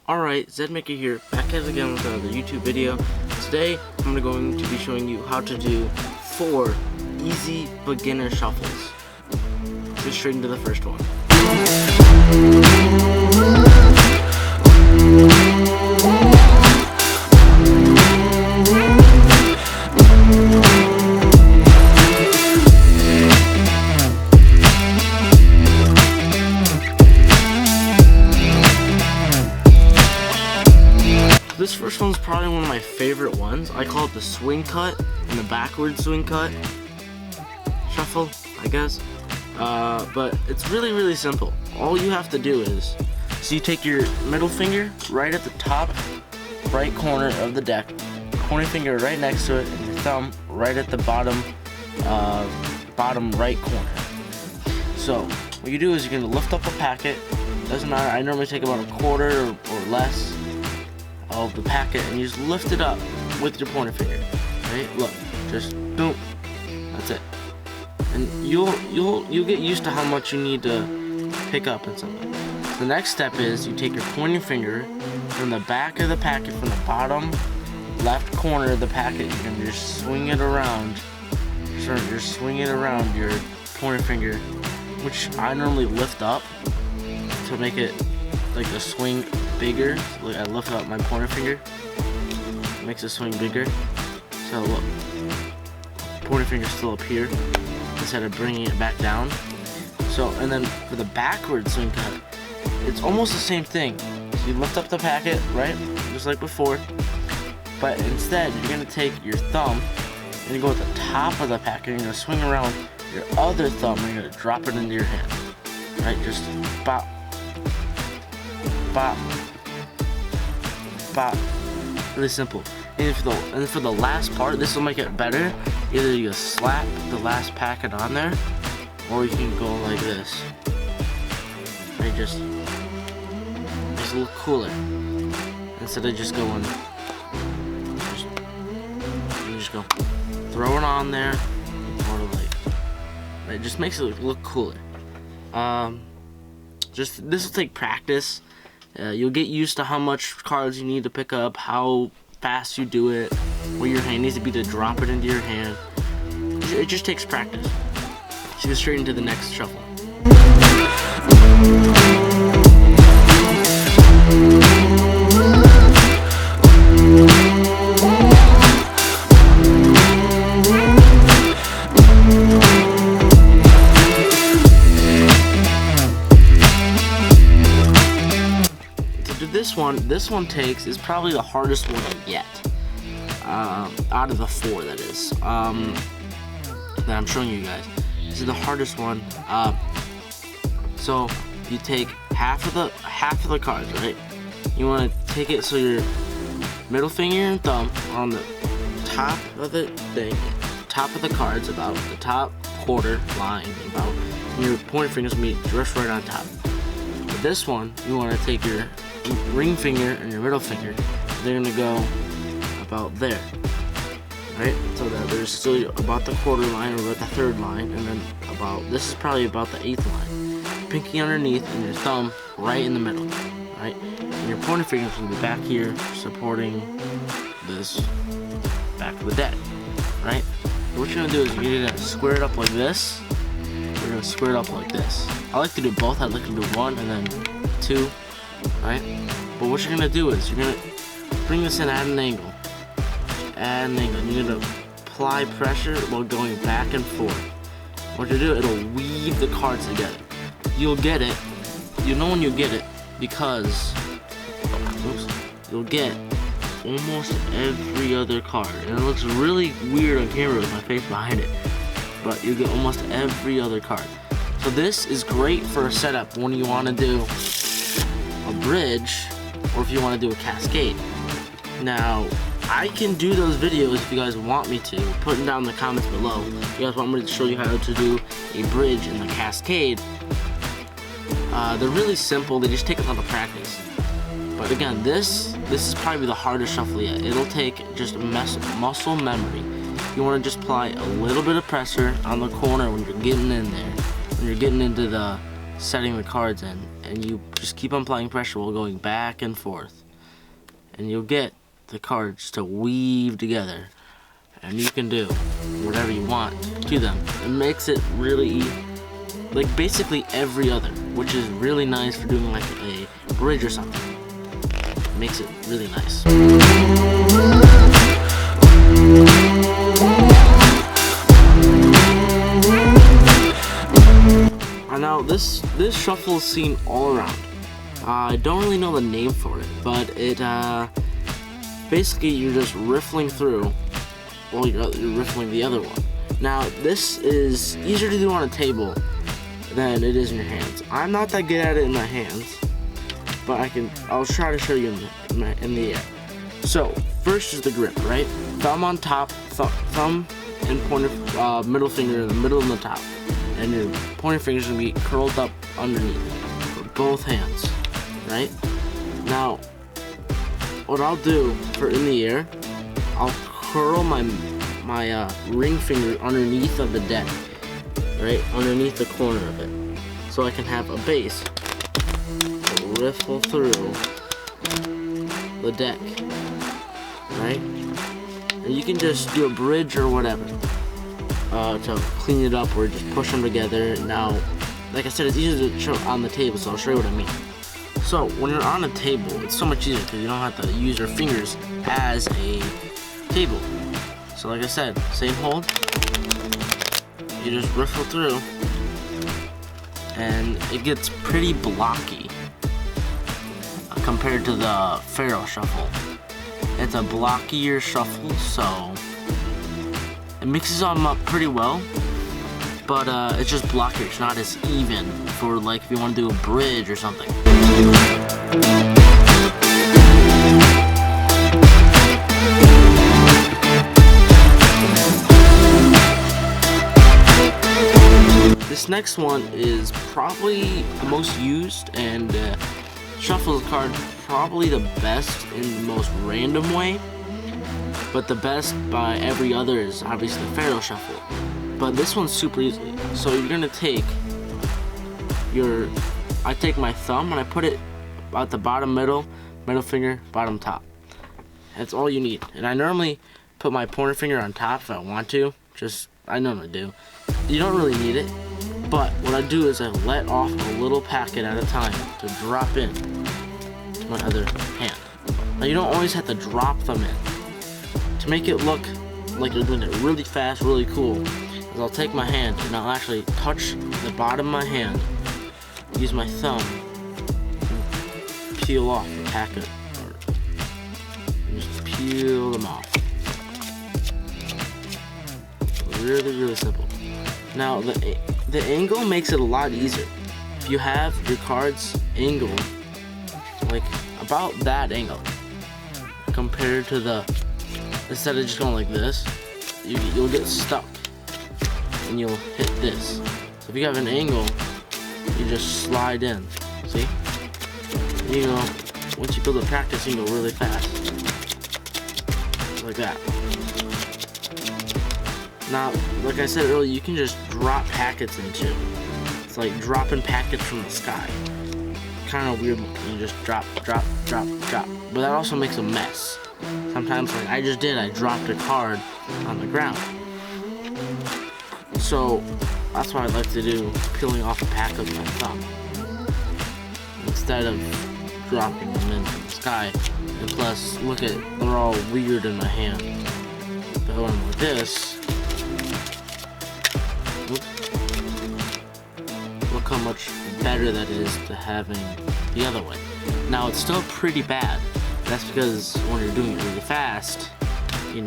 Alright, Zedmaker here, back at it again with another YouTube video. Today, I'm going to be showing you how to do 4 easy beginner shuffles. Just straight into the first one. This first one's probably one of my favorite ones. I call it the swing cut and the backward swing cut shuffle, I guess. But it's really simple. All you have to do is, so you take your middle finger right at the top right corner of the deck, pointing finger right next to it, and your thumb right at the bottom right corner. So what you do is you're gonna lift up a packet. Doesn't matter. I normally take about a quarter or less of the packet, and you just lift it up with your pointer finger. Right? Look, just boom. That's it. And you'll get used to how much you need to pick up and something. The next step is you take your pointing finger from the back of the packet, from the bottom left corner of the packet. You're gonna just swing it around. You're swinging around your pointer finger, which I normally lift up to make it like the swing bigger. Look, I lift up my pointer finger, it makes the swing bigger. So look, pointer finger's still up here instead of bringing it back down. So, and then for the backward swing cut, it's almost the same thing. So you lift up the packet, right, just like before, but instead you're gonna take your thumb and you go at the top of the packet. You're gonna swing around your other thumb and you're gonna drop it into your hand, right? Just bop, bop, bop. Really simple. And for the last part, this will make it better. Either you slap the last packet on there, or you can go like this. Right, just makes it look cooler. Instead of just going, you just go throw it on there, or like, it just makes it look cooler. This will take practice. You'll get used to how much cards you need to pick up, how fast you do it, where your hand needs to be to drop it into your hand. It just takes practice. Let's go straight into the next shuffle. This one is probably the hardest one yet, out of the 4 that is, that I'm showing you guys. This is the hardest one. So you take half of the cards, right? You want to take it so your middle finger and thumb are on the top of the thing, top of the cards, about the top quarter line, about, and your pointer finger's gonna be just right on top. But this one, you want to take your ring finger and your middle finger, they're gonna go about there, right? So that there's still about the quarter line or about the third line, and then this is probably about the 8th line. Pinky underneath and your thumb right in the middle, right? And your pointer finger's gonna be back here supporting this back of the deck, right? So what you're gonna do is you're gonna square it up like this. We're gonna square it up like this. I like to do both. I like to do 1 and then 2. Right? But what you're gonna do is you're gonna bring this in at an angle. At an angle. You're gonna apply pressure while going back and forth. What you do, it'll weave the cards together. You'll get it. You know when you get it because you'll get almost every other card. And it looks really weird on camera with my face behind it. But you get almost every other card. So this is great for a setup when you wanna do a bridge, or if you want to do a cascade. Now, I can do those videos if you guys want me to. Put them down in the comments below. If you guys want me to show you how to do a bridge and a cascade, they're really simple. They just take a lot of practice. But again, this is probably the hardest shuffle yet. It'll take just muscle memory. You want to just apply a little bit of pressure on the corner when you're getting in there, when you're getting into the setting the cards in, and you just keep on applying pressure while going back and forth, and you'll get the cards to weave together, and you can do whatever you want to them. It makes it really like basically every other, which is really nice for doing like a bridge or something. It makes it really nice. Now this shuffle is seen all around. I don't really know the name for it, but it basically you're just riffling through while you're riffling the other one. Now this is easier to do on a table than it is in your hands. I'm not that good at it in my hands, but I'll try to show you in the air. So first is the grip, right? Thumb on top, thumb and pointer, middle finger in the middle and the top, and your pointer finger is gonna be curled up underneath for both hands, right? Now, what I'll do for in the air, I'll curl my ring finger underneath of the deck, right? Underneath the corner of it, so I can have a base to riffle through the deck, right? And you can just do a bridge or whatever to clean it up, or just push them together. Now, like I said, it's easier to show on the table, so I'll show you what I mean. So when you're on a table, it's so much easier because you don't have to use your fingers as a table. So like I said, same hold, you just riffle through, and it gets pretty blocky compared to the Pharaoh shuffle. It's a blockier shuffle, so it mixes them up pretty well, but it's just blockier. It's not as even for like if you want to do a bridge or something. This next one is probably the most used and shuffles the card probably the best in the most random way, but the best by every other is obviously the Pharaoh shuffle. But this one's super easy. So you're gonna take I take my thumb and I put it at the bottom middle finger, bottom top. That's all you need. And I normally put my pointer finger on top if I want to. I normally do. You don't really need it, but what I do is I let off a little packet at a time to drop in to my other hand. Now you don't always have to drop them in. To make it look like you're doing it really fast, really cool, is I'll take my hand and I'll actually touch the bottom of my hand, use my thumb, and peel off the packet. And just peel them off. Really, really simple. Now the angle makes it a lot easier. If you have your cards angled like about that angle compared to instead of just going like this, you'll get stuck and you'll hit this. So if you have an angle, you just slide in. See? You know, once you build up practice, you can go really fast. Like that. Now, like I said earlier, you can just drop packets into. It's like dropping packets from the sky. Kind of weird looking. You just drop, drop, drop, drop. But that also makes a mess. Sometimes, like I just did, I dropped a card on the ground. So that's what I like to do, peeling off a pack with my thumb instead of dropping them into the sky. And plus, look at, they're all weird in my hand. But when I'm like this, look how much better that is to having the other way. Now it's still pretty bad. That's because when you're doing it really fast, you're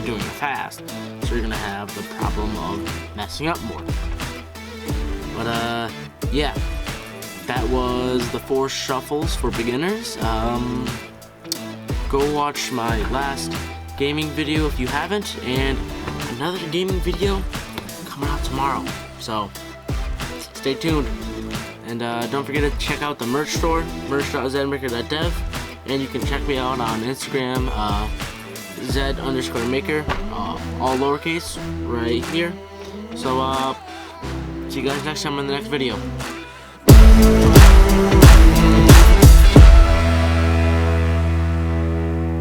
doing it fast, so you're gonna have the problem of messing up more. But yeah, that was the 4 shuffles for beginners. Go watch my last gaming video if you haven't, and another gaming video coming out tomorrow. So stay tuned, and don't forget to check out the merch store, merch.zedmaker.dev. And you can check me out on Instagram, Zed_maker, all lowercase, right here. So, see you guys next time in the next video.